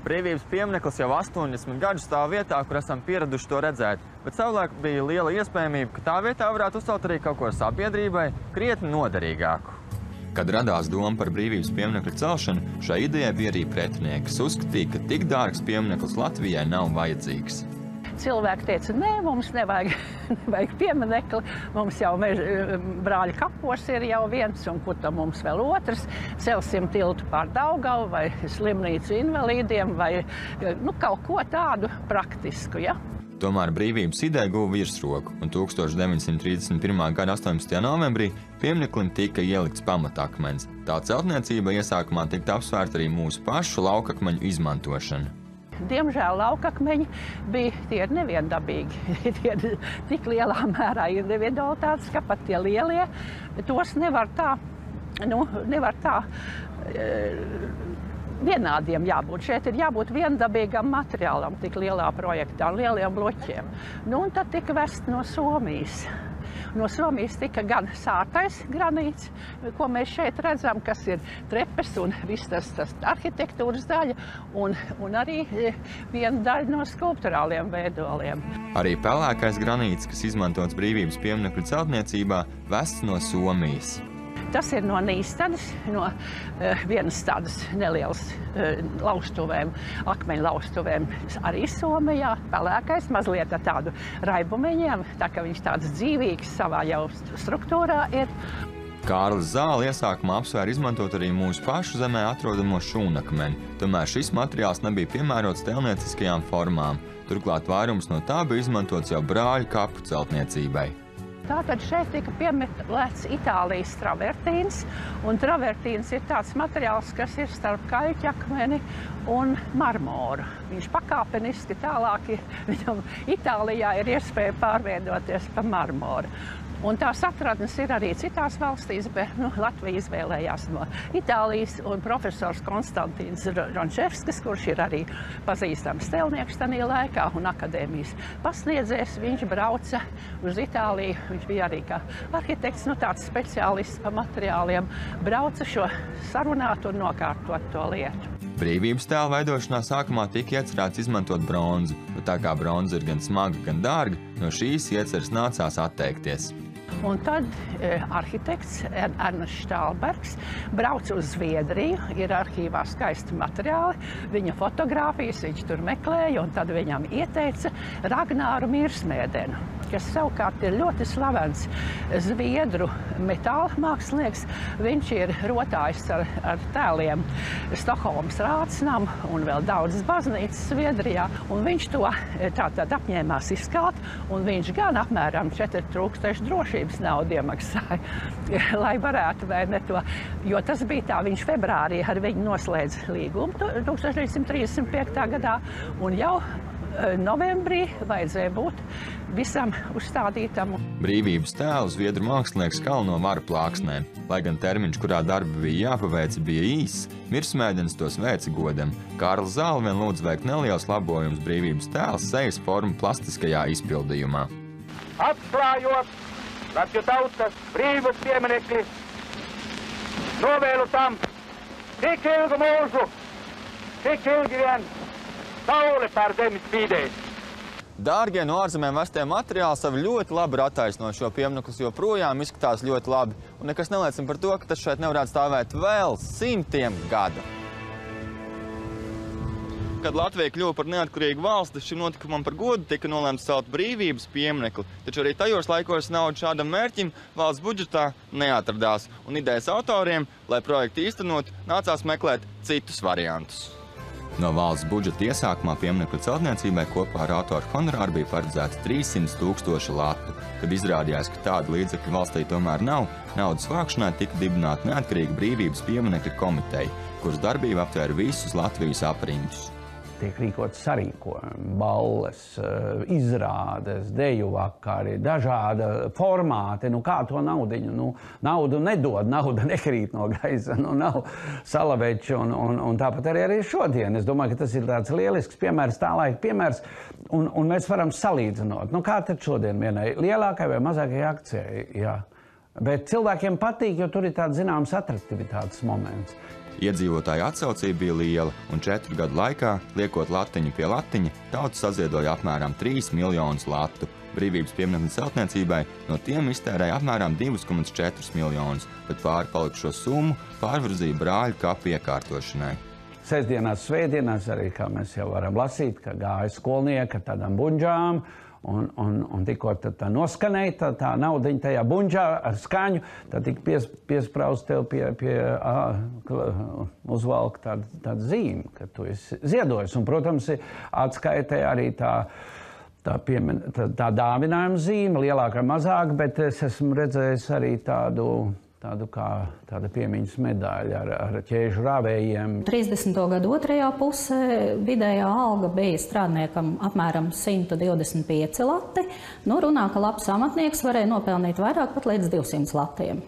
Brīvības piemineklis jau 80 gadus stāv vietā, kur esam pieraduši to redzēt, bet savulaik bija liela iespējamība, ka tā vietā varētu uzcelt arī kaut ko sabiedrībai krietni noderīgāku. Kad radās doma par brīvības pieminekļa celšanu, šai idejai bija arī pretinieki, kas uzskatīja, ka tik dārgs piemineklis Latvijai nav vajadzīgs. Cilvēki teica, nē, mums nevajag pieminekli, mums jau brāļa kapos ir jau viens, un kur tam mums vēl otrs. Celsim tiltu pār Daugavu vai slimnīcu invalīdiem vai kaut ko tādu praktisku, ja? Tomēr brīvības ideja guva virsroku, un 1931. gada 18. novembrī piemineklim tika ielikts pamatakmens. Tā celtniecība iesākumā tika apsvērta arī mūsu pašu laukakmeņu izmantošana. Diemžēl laukakmeņi tie ir neviendabīgi. Tie ir tik lielā mērā individualitātes, ka pat tie lielie, tos nevar tā vienādiem jābūt. Šeit ir jābūt viendabīgam materiālam tik lielā projektā, lieliem bloķiem. Un tad tika vest no Somijas. No Somijas tika gan sārtais granīts, ko mēs šeit redzam, kas ir trepes un viss tas arhitektūras daļa, un arī viena daļa no skulpturāliem veidoliem. Arī pelēkais granīts, kas izmantots brīvības pieminekļu celtniecībā, vests no Somijas. Tas ir no Nīstadas, no vienas tādas nelielas laustuvēm, akmeņu laustuvēm, arī Somijā. Pelēkais, mazliet ar tādu raibumeņiem, tā ka viņš tāds dzīvīgs savā jau struktūrā ir. Kārlis Zāle iesākumā apsvēra izmantot arī mūsu pašu zemē atrodamo šūnakmeni, tomēr šis materiāls nebija piemērots tēlnieciskajām formām. Turklāt vairums no tā bija izmantots jau brāļu kapu celtniecībai. Tātad šeit tika piemeklēts Itālijas travertīns, un travertīns ir tāds materiāls, kas ir starp kaļķakmeni un marmoru. Viņš pakāpeniski tālāk viņam Itālijā ir iespēja pārveidoties pa marmoru. Un tās atradnes ir arī citās valstīs, bet Latvija izvēlējās no Itālijas, un profesors Konstantīns Rončevskis, kurš ir arī pazīstams tēlnieks tajā laikā un akadēmijas pasniedzējs, viņš brauca uz Itāliju. Viņš bija arī kā arhitekts, tāds speciālists pa materiāliem, brauca šo sarunāt un nokārtot to lietu. Brīvības tēla veidošanā sākumā tika iecerēts izmantot bronzu, bet tā kā bronza ir gan smaga, gan dārga, no šīs ieceres nācās atteikties. Un tad arhitekts Ernests Štālbergs brauca uz Zviedriju, ir arhīvā skaisti materiāli, viņa fotogrāfijas, viņš tur meklēja, un tad viņam ieteica Ragnāru Mirsmēdenu, kas savukārt ir ļoti slavens zviedru metāla mākslinieks. Viņš ir rotājis ar tēliem Stokholmas Rātsnam un vēl daudzas baznīcas Zviedrijā, un viņš to tātad apņēmās izkalt, un viņš gan apmēram 4000 drošības naudu iemaksāja, lai varētu vai ne to, jo tas bija tā, viņš februārī ar viņu noslēdz līgumu 1935. gadā, un jau novembrī vajadzēja būt visam uzstādītam. Brīvības tēlu zviedru mākslinieks kala no varu plāksnēm. Lai gan termiņš, kurā darbi bija jāpaveic, bija īss, Mirsmēdens tos veica godam. Kārlis Zāle vien lūdz veikt neliels labojums brīvības tēls sejas formu plastiskajā izpildījumā. Atklājot Latviju tautas brīvības pieminekli, novēlu tam tik ilgu mūžu, tik ilgi vien saule pār zemes spīdēs. Dārgie no ārzemēm vestie materiāli savu ļoti labi ir attaisnojuši, jo piemineklis joprojām izskatās ļoti labi. Un nekas neliecina par to, ka tas šeit nevarētu stāvēt vēl simtiem gadu. Kad Latvija kļuva par neatkarīgu valsti, šim notikumam par godu tika nolēmts celt brīvības pieminekli, taču arī tajos laikos naudu šādam mērķim valsts budžetā neatradās, un idejas autoriem, lai projektu īstenot, nācās meklēt citus variantus. No valsts budžeta iesākumā pieminekļa celtniecībai kopā ar autoru honorāru bija paredzēts 300 000 latu. Kad izrādījās, ka tāda līdzekļu valstī tomēr nav, naudas vākšanai tika dibināta neatkarīga brīvības pieminekļa komiteja, kuras darbība aptvēra visus Latvijas aprindus. Tiek rīkot sarīkojumi, balles, izrādes, deju vakari, dažāda formāti. Kā to naudiņu? Naudu nedod, nauda nekrīt no gaisa, nav salaveču un tāpat arī šodien. Es domāju, ka tas ir tāds lielisks piemērs, tā laika piemērs, un mēs varam salīdzinot. Kā tad šodien vienai lielākai vai mazākai akcijai? Jā. Bet cilvēkiem patīk, jo tur ir tāds zināms atraktivitātes moments. Iedzīvotāju atsaucība bija liela, un 4 gadu laikā, liekot latiņu pie latiņa, tauta saziedoja apmēram 3 miljonus latu. Brīvības pieminekļa celtniecībai no tiem iztērēja apmēram 2,4 miljonus, bet pāri palikušo summu pārvirzīja brāļu kapu iekārtošanai. Sestdienās, svētdienās arī, kā mēs jau varam lasīt, ka gāja skolnieki ar tādām buņģām, un tikko tā noskanēja tā naudiņa tajā buņģā ar skaņu, tad tika piespraust tev uzvalk tādu zīmi, ka tu esi ziedojis. Un, protams, atskaitē arī tā dāvinājuma zīme, lielāka vai mazāka, bet es esmu redzējis arī tāda piemiņas medaļa ar ķēžu rāvējiem. 30. gadu otrajā pusē vidējā alga bija strādniekam apmēram 125 lati. Runā, ka labs amatnieks varēja nopelnīt vairāk pat līdz 200 latiem.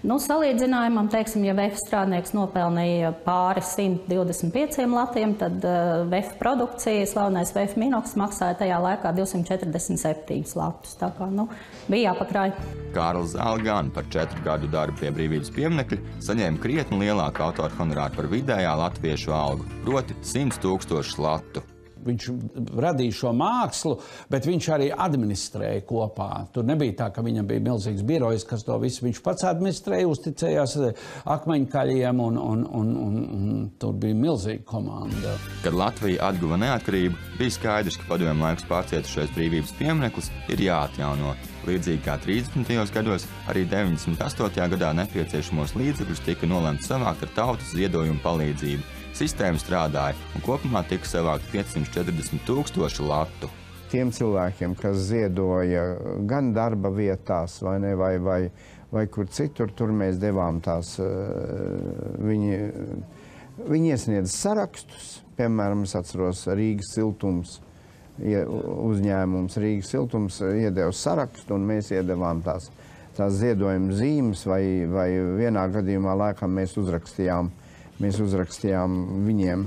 Salīdzinājumam, teiksim, ja VF strādnieks nopelnīja pāri 125 latiem, tad VF produkcija, slavenais VF Minox, maksāja tajā laikā 247 latus. Tā kā, bija jāpakrāj. Kārlis Zāle gan par 4 gadu darbu pie brīvības pieminekļa saņēma krietni lielāku autoru honorāru par vidējā latviešu algu, proti 100 000 latu. Viņš radīja šo mākslu, bet viņš arī administrēja kopā. Tur nebija tā, ka viņam bija milzīgs birojs, kas to visu viņš pats administrēja, uzticējās akmeņkaļiem, un tur bija milzīga komanda. Kad Latvija atguva neatkarību, bija skaidrs, ka padomju laikus pārcietušais brīvības piemineklis ir jāatjauno. Līdzīgi kā 30. gados, arī 98. gadā nepieciešamos līdzekļus tika nolemts savākt ar tautas ziedojumu palīdzību. Sistēma strādāja, un kopumā tika savākt 540 000 latu. Tiem cilvēkiem, kas ziedoja gan darba vietās, vai kur citur, tur mēs devām tās, viņi iesniedz sarakstus, piemēram, es atceros Rīgas siltums, uzņēmums Rīgas siltums iedeva sarakstu, un mēs iedevām tās ziedojuma zīmes, vai vienā gadījumā laikam mēs uzrakstījām viņiem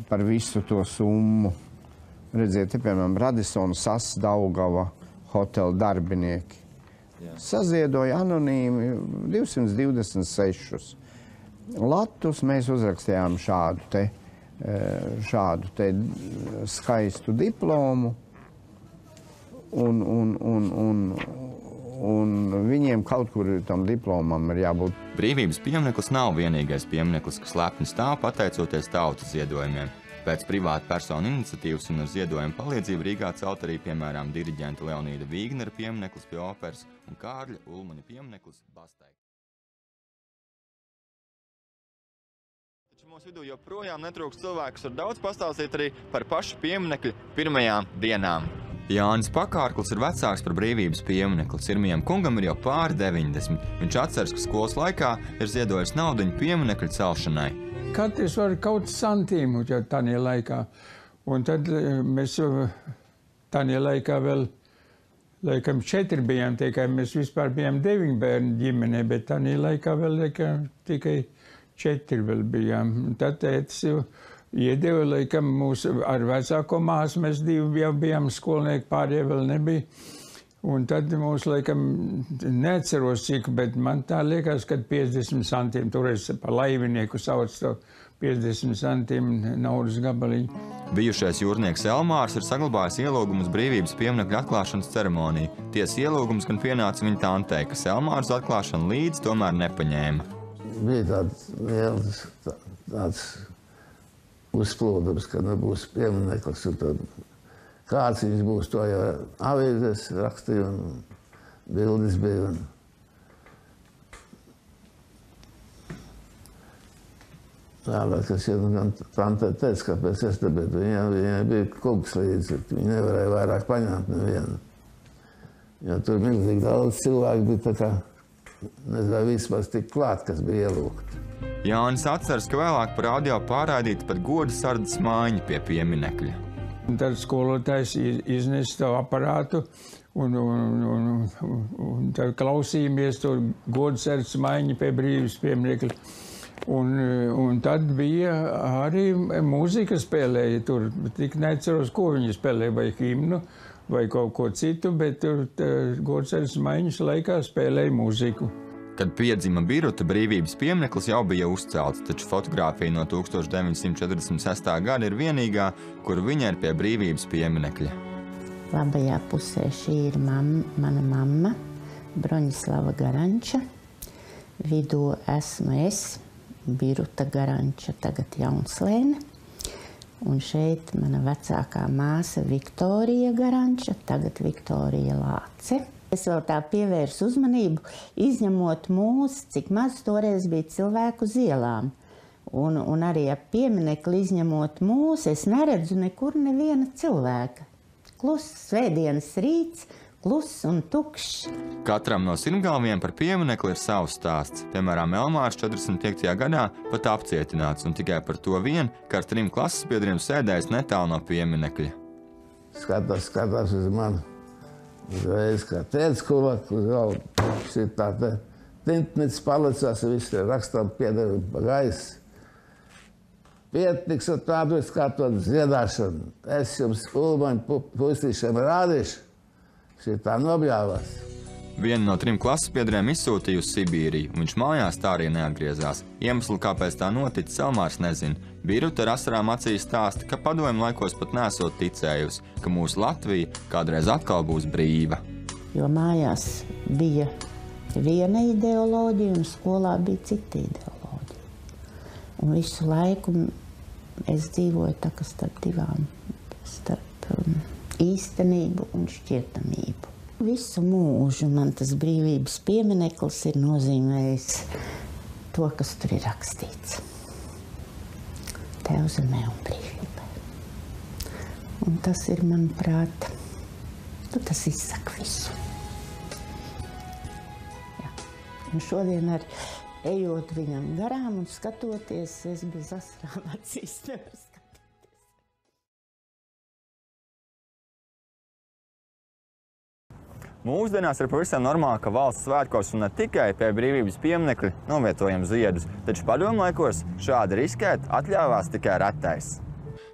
par visu to summu. Redziet, piemēram, Radisson, Sas, Daugava hotela darbinieki. Saziedoja anonīmi 226 latus. Mēs uzrakstījām šādu te skaistu diplomu, un viņiem kaut kur tam diplomam ir jābūt. Brīvības piemineklis nav vienīgais piemineklis, kas lepni stāv pateicoties tautas ziedojumiem. Pēc privāta personu iniciatīvas un ar ziedojumu palīdzību Rīgā celt arī, piemēram, diriģenta Leonīda Vīgnera piemineklis pie operas un Kārļa Ulmaņa piemineklis Bastai. Taču mūsu vidū joprojām netrūkst cilvēku, kas var daudz pastāstīt arī par pašu pieminekļu pirmajām dienām. Jānis Pakārklis ir vecāks par brīvības pieminekli. Cirmijam kungam ir jau pāri 90. Viņš atceras, ka skolas laikā ir ziedojis naudiņu pieminekļu celšanai. Katrs var kaut santīmu tādā laikā. Un tad mēs tādā laikā vēl, laikam, 4 bijām, tikai mēs vispār bijām 9 bērnu ģimenē, bet tādā laikā vēl tikai 4 vēl bijām. Tad tētis iedeva, laikam, mūsu ar vecāko māsu, mēs 2 jau bijām skolnieki, pārējie vēl nebija. Un tad mūs, laikam, neatceros cik, bet man tā liekas, ka 50 centiem, toreiz pa laivinieku sauc to 50 centiem naudas gabaliņu. Bijušais jūrnieks Elmārs ir saglabājis ielūgumus brīvības pieminekļa atklāšanas ceremoniju. Tiesa ielūgums gan pienāca viņa tantei, kas Elmārs atklāšanu līdzi tomēr nepaņēma. Bija tāds uzplūdums, ka nebūs piemineklis, un tad kāds viņš būs, to jau avīzēs rakstīja, un bildes bija. Tālāk, kas jau gan tantē teica, kāpēc es te, bet viņai bija kungs līdzi, viņi nevarēja vairāk paņemt nevienu. Jo tur milzīgi daudz cilvēku bija tā kā, nezinu, vai vispār tik klāt, kas bija ielūgti. Jānis atceras, ka vēlāk par audio pārraidīta pat goda sardzes mājiņa pie pieminekļa. Tad skolotājs iznesa to aparātu, un tad klausījāmies to goda sardzes mājiņu pie brīvības pieminekļa. Un tad bija arī mūzika spēlēja tur, tik neatceros, ko viņi spēlēja, vai himnu, vai kaut ko citu, bet tur goda sardzes mājiņas laikā spēlēja mūziku. Kad piedzima Biruta, brīvības piemineklis jau bija uzcelts, taču fotogrāfija no 1946. gada ir vienīgā, kur viņa ir pie brīvības pieminekļa. Labajā pusē šī ir mana mamma, Broņislava Garanča. Vidū esmu es, Biruta Garanča, tagad Jaunslēne. Un šeit mana vecākā māsa Viktorija Garanča, tagad Viktorija Lāce. Es vēl tā pievērsu uzmanību, izņemot mūs, cik maz toreiz bija cilvēku uz ielām. Un arī ap pieminekli izņemot mūs, es neredzu nekur neviena cilvēka. Kluss, svētdienas rīts, kluss un tukšs. Katram no sirmgalviem par pieminekli ir savs stāsts. Piemēram, Elmārs 45. gadā pat apcietināts, un tikai par to vien, ka ar 3 klases biedriem sēdējis netālu no pieminekļa. Skatās uz mani. Uzreiz kā tēdz kulaku uz galdu. Šī tā te tintnits palicās, visi rakstām piedara pa gaisu. Pietiks ar tādu skatot dziedāšanu. Es jums Ulmaņu puisīšiem rādīšu. Šī tā nobļāvās. Vienu no 3 klases biedriem izsūtīja uz Sibīriju, un viņš mājās tā arī neatgriezās. Iemeslu, kāpēc tā noticis, Elmārs nezina. Biruta ar asarām acīs stāsta, ka padomju laikos pat nesot ticējusi, ka mūsu Latvija kādreiz atkal būs brīva. Jo mājās bija viena ideoloģija, un skolā bija cita ideoloģija. Un visu laiku es dzīvoju tā kā starp divām, starp īstenību un šķietamību. Visu mūžu man tas brīvības piemineklis ir nozīmējis to, kas tur ir rakstīts. Tev zemē un brīvībai. Un tas ir, manuprāt, tas izsaka visu. Jā. Un šodien ar ejot viņam garām un skatoties, es bez asarām acīs nevaru skatīties. Mūsdienās ir pavisam normāli, ka valsts svētkos un ne tikai pie brīvības pieminekļa novietojam ziedus, taču padomju laikos šādi riskēt atļāvās tikai retais.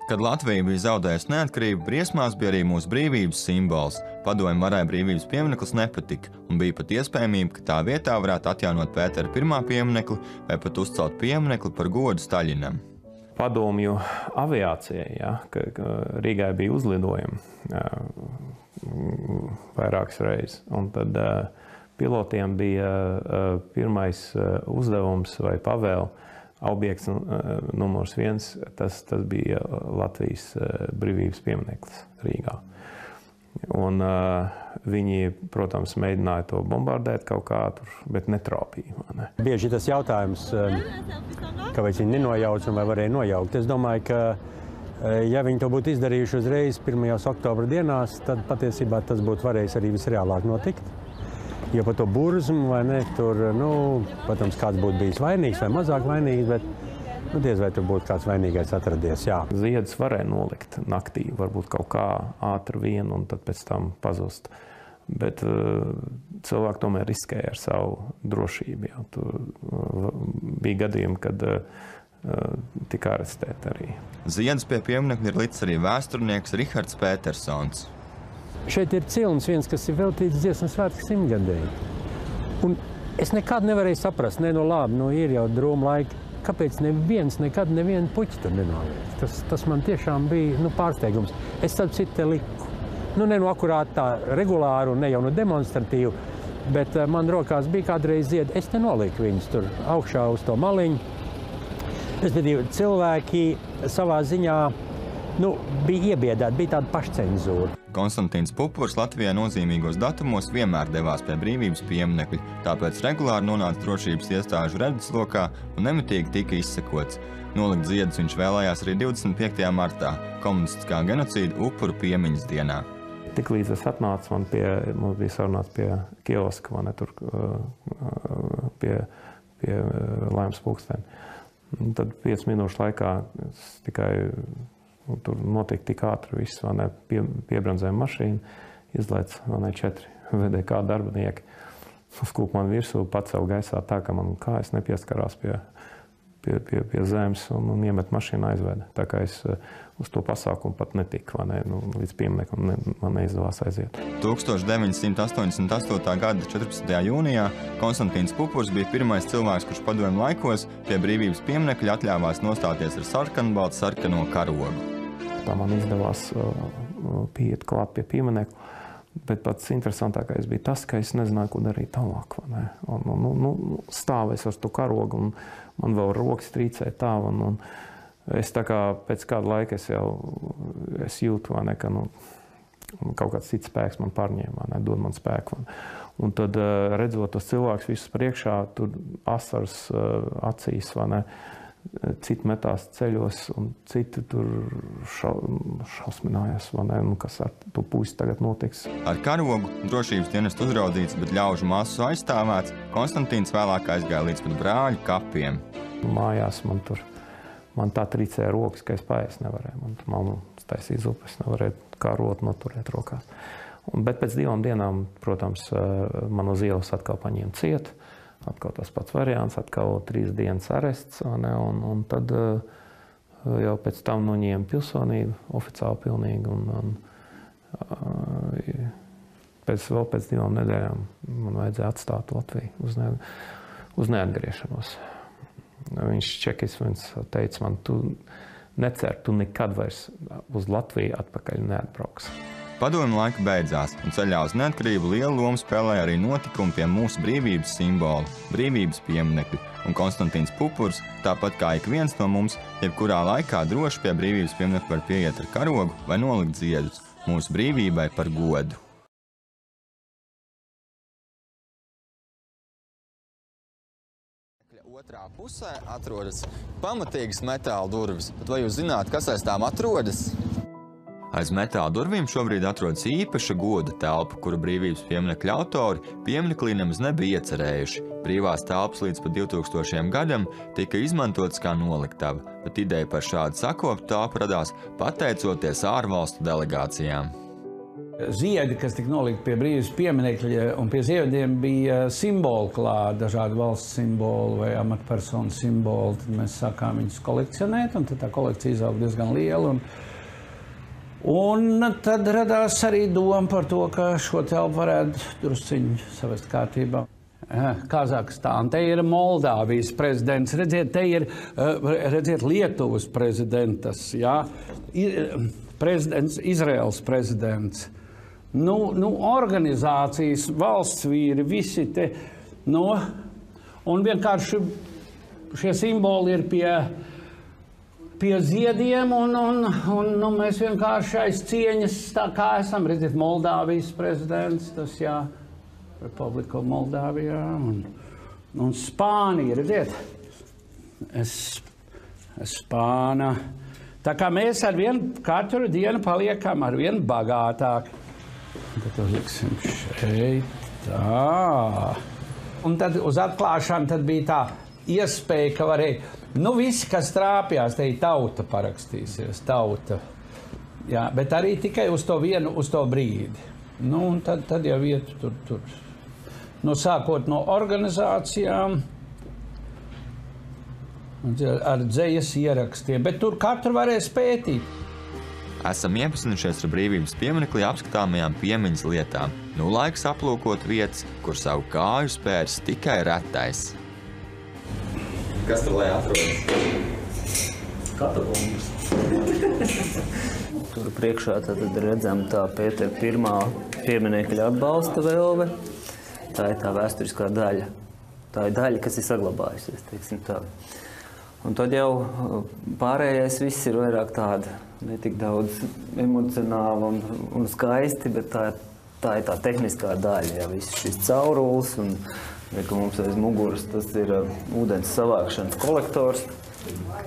Kad Latvija bija zaudējusi neatkarību, briesmās bija arī mūsu brīvības simbols. Padomju varai brīvības piemineklis nepatika, un bija pat iespējamība, ka tā vietā varētu atjaunot Pētera I pieminekli vai pat uzcelt pieminekli par godu Staļinam. Padomju aviācijai, ja, ka Rīgai bija uzlidojumi vairākas reizes. Un tad pilotiem bija pirmais uzdevums vai pavēle, objekts numurs 1, tas bija Latvijas brīvības piemineklis Rīgā. Un viņi, protams, mēģināja to bombardēt kaut kā tur, bet netraupīja. Ne? Bieži tas jautājums, kāpēc viņi nenojauc un vai varēja nojaukt. Es domāju, ka ja viņi to būtu izdarījuši uzreiz 1. oktobra dienās, tad patiesībā tas būtu varējis arī visreālāk notikt. Jo par to burzmu, vai ne, tur, protams, kāds būtu bijis vainīgs vai mazāk vainīgs, bet diez vai tur būtu kāds vainīgais atradies, jā. Ziedus varēja nolikt naktī, varbūt kaut kā ātri vien un tad pēc tam pazust. Bet cilvēki tomēr riskēja ar savu drošību. Jā. Tur bija gadījumi, kad tika arestēti arī. Ziedus pie pieminekļa ir licis arī vēsturnieks Rihards Petersons. Šeit ir cilns viens, kas ir veltīts Dziesmas svētku 100-gadēji. Un es nekad nevarēju saprast, ir jau drūma laika, kāpēc neviens nekad nevienu puķi tur nenoliek. Tas man tiešām bija pārsteigums. Es starp citu te liku. Akurāt tā regulāri un ne jau demonstratīvi, bet man rokās bija kādreiz ziedi. Es te noliku viņus tur augšā uz to maliņu. Respektīvi, cilvēki savā ziņā bija iebiedēti, bija tāda pašcenzūra. Konstantīns Pupurs Latvijā nozīmīgos datumos vienmēr devās pie brīvības pieminekļa, tāpēc regulāri nonāca drošības iestāžu redzeslokā un nemitīgi tika izsekots. Nolikt ziedus viņš vēlējās arī 25. martā, komunistiskā genocīda upuru piemiņas dienā. Tiklīdz es atnācu, mums bija sarunāts pie kioska, tur pie Laimas pulksteni. Tad 5 minūšu laikā tikai tur notika tik ātri viss, piebrandzēja mašīnu, izlaic 4 VDK darbinieki, uzkūp man virsū, pacēl gaisā tā, ka man kājas nepieskarās pie zemes un iemet mašīnu aizveda. Tā kā es uz to pasākumu pat netiku, vai ne, līdz pieminekam man neizdevās aiziet. 1988. gada 14. jūnijā Konstantīns Pupurs bija pirmais cilvēks, kurš padomju laikos pie brīvības pieminekļa atļāvās nostāties ar sarkano karogu. Tā man izdevās pieiet klāt pie pieminekļa. Bet pats interesantākais bija tas, ka es nezināju, ko darīt tālāk. Stāvēs ar to karogu, un man vēl rokas trīcēja tā. Un es tā kā pēc kāda laika es jūtu, ka kaut kāds cits spēks man pārņēma, dod man spēku. Un tad redzot tos cilvēkus visus priekšā, tur asars acīs, citi metās ceļos, un citi tur šausminājās, kas ar to puisi tagad notiks. Ar karogu drošības dienestu uzraudzīts, bet ļaužu masu aizstāvēts, Konstantīns vēlāk aizgāja līdz pat brāļu kapiem. Mājās man tā trīcēja rokas, ka es paēst nevarēju. Man mamma taisīja zupu, es nevarēju karot noturēt rokās. Bet pēc 2 dienām, protams, man uz ielas atkal paņēma ciet. Atkal tas pats variants, atkal 3 dienas arests, un tad jau pēc tam noņēma pilsonību, oficiāli pilnīgi, un pēc 2 nedēļām man vajadzēja atstāt Latviju uz neatgriešanos. Viņš čekis teica man, tu necer, tu nekad vairs uz Latviju atpakaļ neatbrauks. Padomju laika beidzās, un ceļā uz neatkarību lielu lomu spēlēja arī notikumi pie mūsu brīvības simbolu, brīvības pieminekļu, un Konstantīns Pupurs, tāpat kā ik viens no mums, jebkurā laikā droši pie brīvības pieminekļa var pieiet ar karogu vai nolikt ziedus mūsu brīvībai par godu. Otrā pusē atrodas pamatīgas metāla durvis, bet vai jūs zināt, kas aiz tām atrodas? Aiz metāla durvīm šobrīd atrodas īpaša goda telpa, kuru brīvības pieminekļa autori piemineklī nemaz nebija iecerējuši. Brīvās telpas līdz pat 2000. gadam tika izmantotas kā noliktava, bet ideja par šādu sakoptu telpu radās pateicoties ārvalstu delegācijām. Ziedi, kas tika nolikti pie brīvības pieminekļa, un pie ziediem bija simboli klāt, dažādi valsts simboli vai amatpersonu simboli. Tad mēs sākām viņus kolekcionēt, un tad tā kolekcija izauga diezgan liela. Un tad radās arī doma par to, ka šo telpu varētu drusciņu savest kārtībā. Kazahstāna, te ir Moldāvijas prezidents, redziet, te ir Lietuvas prezidentas, jā, prezidents, Izraels prezidents. Organizācijas, valsts vīri, visi te, un vienkārši šie simboli ir pie ziediem, un mēs vienkārši aiz cieņas tā kā esam, redziet, Moldāvijas prezidents, tas jā, Republika Moldāvijā, un Spānija, redziet, Spāna. Tā kā mēs katru dienu paliekam arvien bagātāk. Tad to liksim šeit, tā. Un tad uz atklāšanu tad bija tā iespēja, ka varēja, visi, kas trāpjās, te tauta parakstīsies, tauta. Jā, bet arī tikai uz to brīdi. Un tad jau vietu tur. Sākot no organizācijām, ar dzejas ierakstiem, bet tur katru varēs pētīt. Esam iepazinušies ar brīvības piemineklī apskatāmajām piemiņas lietām. Laiks aplūkot vietas, kur savu kāju spērs tikai retais. Kas tur lai atrodas? Katakombas. Tur priekšā tad redzam tā Pētera pirmā pieminekļa atbalsta velve. Tā ir tā vēsturiskā daļa. Tā ir daļa, kas ir saglabājusies, teiksim tā. Un tad jau pārējais viss ir vairāk tāda, ne tik daudz emocionāli un skaisti, bet tā ir tā tehniskā daļa, jā, viss šis caurulis un ka mums aiz muguras tas ir ūdens savākšanas kolektors,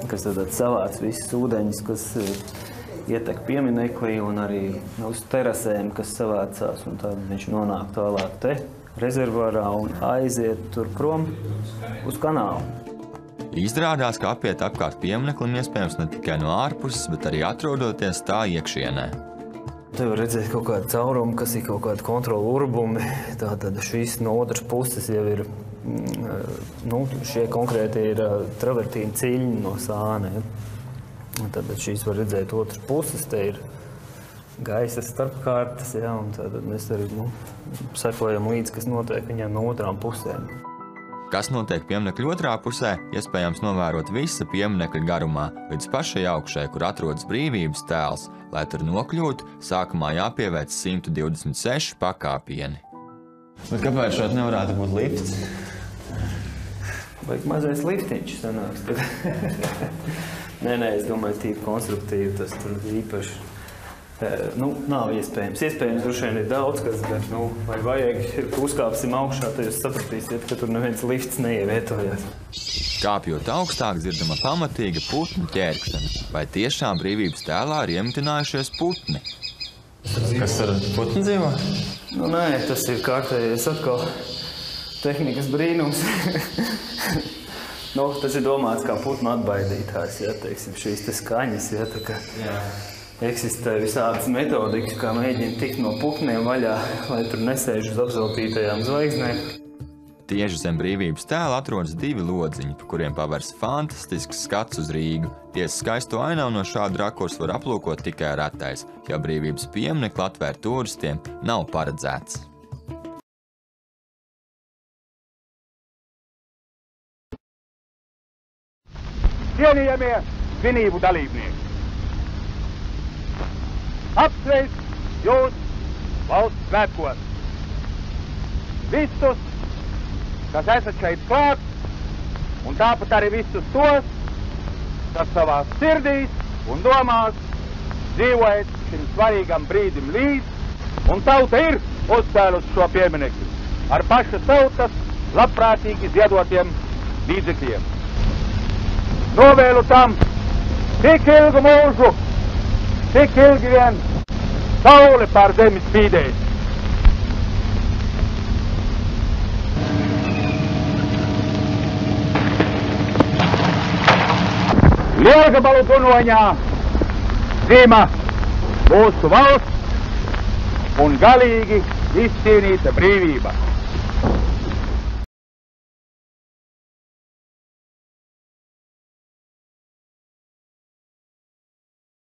kas tad savāc visus ūdeņus, kas ietek pieminekli un arī uz terasēm, kas savācās, un tad viņš nonāk tālāk te rezervuārā un aiziet tur prom uz kanālu. Izrādās, ka apiet apkārt piemineklim iespējams ne tikai no ārpuses, bet arī atrodoties tā iekšienē. Te var redzēt kaut kādu caurumu, kas ir kaut kādi kontrolu urbumi. Tātad šis no otras puses jau ir šie konkrēti ir travertīna ciļņi no sāna. Tad šīs var redzēt otras puses, te ir gaisa starpkārtas, un tad mēs arī sekojam līdz, kas notiek viņiem no otrām pusēm. Kas notiek pieminekļa otrā pusē, iespējams novērot visa pieminekļa garumā, līdz pašai augšai, kur atrodas brīvības tēls. Lai tur nokļūtu, sākumā jāpieveic 126 pakāpieni. Bet kāpēc šeit nevarētu būt lifts? Vajag mazais liftiņš sanāks. Nē, es domāju, tīpa konstruktīvi tas tur īpaši. Nav iespējams. Iespējams, droši vien ir daudz, kas, bet, vai vajag, uzkāpsim augšā, tad jūs sapratīsiet, ka tur neviens lifts neievietojās. Kāpjot augstāk, dzirdama pamatīga putnu ķērkšana. Vai tiešām brīvības tēlā ir iemitinājušies putni? Kas ar putni dzīvo? Nē, tas ir kārtējies atkal tehnikas brīnums. Tas ir domāts kā putnu atbaidītājs, teiksim, šīs te skaņas, tā kā... Eksistē visādas metodikas, kā mēģina tikt no putniem vaļā, lai tur nesēž uz apzeltītajām zvaigznēm. Tieši zem brīvības tēla atrodas 2 lodziņi, pa kuriem pavērs fantastisks skats uz Rīgu. Tiesa skaisto ainavu no šāda rakursa var aplūkot tikai retais, jo brīvības pieminekli atvērt turistiem nav paredzēts. Cienījamie svinību dalībnieki! Apsveic jūs valsts svētkos. Visus, kas esat šeit klāt, un tāpat arī visus tos, kas savās sirdīs un domās dzīvojat šim svarīgam brīdim līdz, un tauta ir uzcēlus šo pieminekli ar paša tautas labprātīgi ziedotiem līdzekļiem. Novēlu tam tik ilgu mūžu, tik ilgi vien saule pār zemi spīdēs. Lielgabalu gunoņā dzīma mūsu valsts un galīgi izcīnīta brīvība.